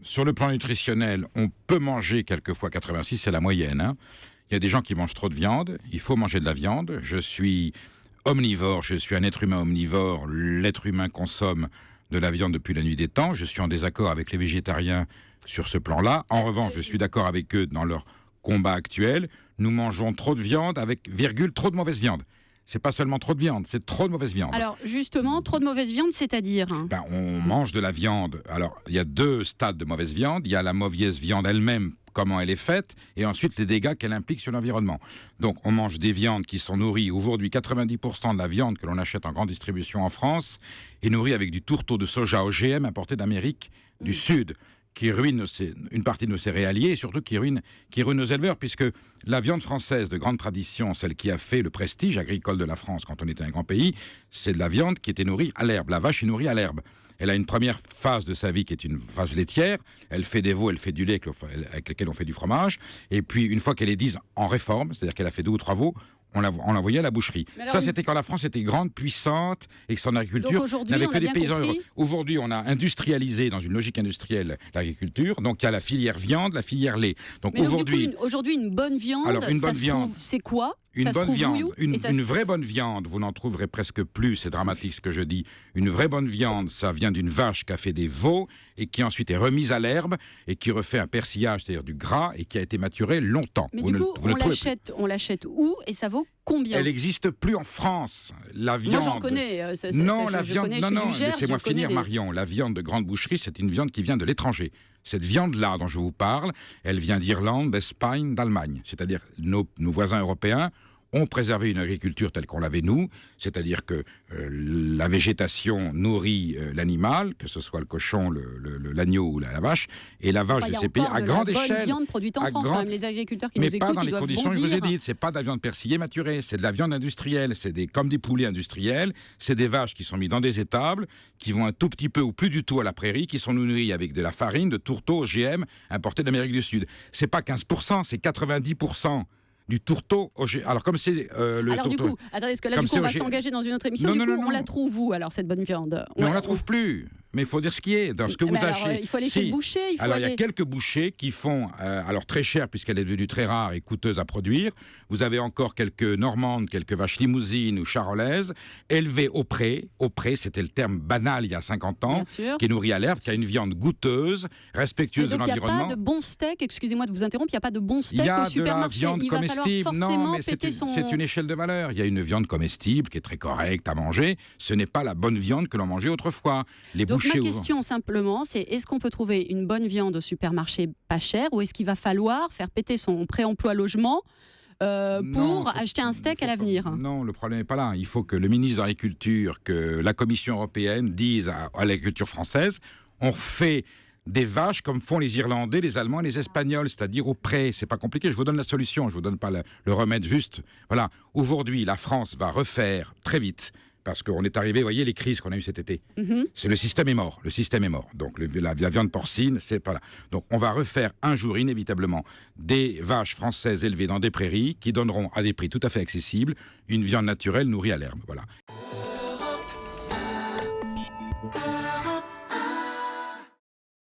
sur le plan nutritionnel, on peut manger quelquefois 86, c'est la moyenne. Hein. Il y a des gens qui mangent trop de viande, il faut manger de la viande. Je suis omnivore, je suis un être humain omnivore. L'être humain consomme de la viande depuis la nuit des temps. Je suis en désaccord avec les végétariens sur ce plan-là. En revanche, je suis d'accord avec eux dans leur combat actuel. Nous mangeons trop de viande avec, trop de mauvaise viande. C'est pas seulement trop de viande, c'est trop de mauvaise viande. Alors justement, trop de mauvaise viande, c'est-à-dire on mange de la viande. Alors, il y a 2 stades de mauvaise viande. Il y a la mauvaise viande elle-même, comment elle est faite, et ensuite les dégâts qu'elle implique sur l'environnement. Donc, on mange des viandes qui sont nourries. Aujourd'hui, 90% de la viande que l'on achète en grande distribution en France est nourrie avec du tourteau de soja OGM importé d'Amérique du Sud, qui ruine une partie de nos céréaliers et surtout qui ruine nos éleveurs, puisque la viande française de grande tradition, celle qui a fait le prestige agricole de la France quand on était un grand pays, c'est de la viande qui était nourrie à l'herbe. La vache est nourrie à l'herbe. Elle a une première phase de sa vie qui est une phase laitière. Elle fait des veaux, elle fait du lait avec lequel on fait du fromage. Et puis, une fois qu'elle est mise en réforme, c'est-à-dire qu'elle a fait 2 ou 3 veaux, on l'envoyait à la boucherie. Ça, c'était quand la France était grande, puissante, et que son agriculture n'avait que des paysans heureux. Aujourd'hui, on a industrialisé, dans une logique industrielle, l'agriculture. Donc, il y a la filière viande, la filière lait. Donc, aujourd'hui, une bonne viande, alors, une bonne viande, c'est quoi ? Une bonne viande, une vraie bonne viande, vous n'en trouverez presque plus, c'est dramatique ce que je dis. Une vraie bonne viande, ça vient d'une vache qui a fait des veaux et qui ensuite est remise à l'herbe et qui refait un persillage, c'est-à-dire du gras, et qui a été maturé longtemps. Mais du coup, on l'achète où et ça vaut combien ? Elle n'existe plus en France. La viande. Moi, j'en connais. Laissez-moi finir, Marion. La viande de grande boucherie, c'est une viande qui vient de l'étranger. Cette viande-là dont je vous parle, elle vient d'Irlande, d'Espagne, d'Allemagne. C'est-à-dire nos voisins européens ont préservé une agriculture telle qu'on l'avait nous, c'est-à-dire que la végétation nourrit l'animal, que ce soit le cochon, l'agneau ou la vache, et la vache de ces pays à grande échelle. Bonne viande produite en France, quand même, les agriculteurs qui nous écoutent, mais pas dans les conditions que je vous ai dites. C'est pas de la viande persillée maturée, c'est de la viande industrielle, comme des poulets industriels, c'est des vaches qui sont mises dans des étables, qui vont un tout petit peu ou plus du tout à la prairie, qui sont nourries avec de la farine, de tourteau OGM importé d'Amérique du Sud. C'est pas 15%, c'est 90%. Du tourteau OGM. Alors, comme c'est alors, du coup, attendez, parce que là, on va s'engager dans une autre émission. Non, on la trouve où, alors, cette bonne viande ? Mais on la trouve plus. Mais il faut dire ce qui est. Dans ce que vous achetez. Il faut aller chez le boucher. Il y a quelques bouchers qui font, alors très cher, puisqu'elle est devenue très rare et coûteuse à produire. Vous avez encore quelques normandes, quelques vaches limousines ou charolaises, élevées au pré. Au pré, c'était le terme banal il y a 50 ans, qui est nourrie à l'herbe, qui a une viande goûteuse, respectueuse de l'environnement. Il n'y a pas de bon steak, excusez-moi de vous interrompre, il n'y a pas de bon steak au supermarché. Il va falloir forcément péter son... C'est une échelle de valeur. Il y a une viande comestible qui est très correcte à manger. Ce n'est pas la bonne viande que l'on mangeait autrefois. Donc ma question simplement, c'est est-ce qu'on peut trouver une bonne viande au supermarché pas chère, ou est-ce qu'il va falloir faire péter son pré-emploi logement pour acheter un steak à l'avenir ? Non, le problème n'est pas là. Il faut que le ministre de l'Agriculture, que la Commission européenne dise à l'agriculture française, on fait des vaches comme font les Irlandais, les Allemands et les Espagnols, c'est-à-dire au pré. C'est pas compliqué, je vous donne la solution, je vous donne pas le remède juste. Voilà, aujourd'hui, la France va refaire très vite, parce qu'on est arrivé, vous voyez, les crises qu'on a eues cet été. C'est le système est mort. Donc la viande porcine, c'est pas là. Donc on va refaire un jour inévitablement des vaches françaises élevées dans des prairies qui donneront à des prix tout à fait accessibles une viande naturelle nourrie à l'herbe. Voilà.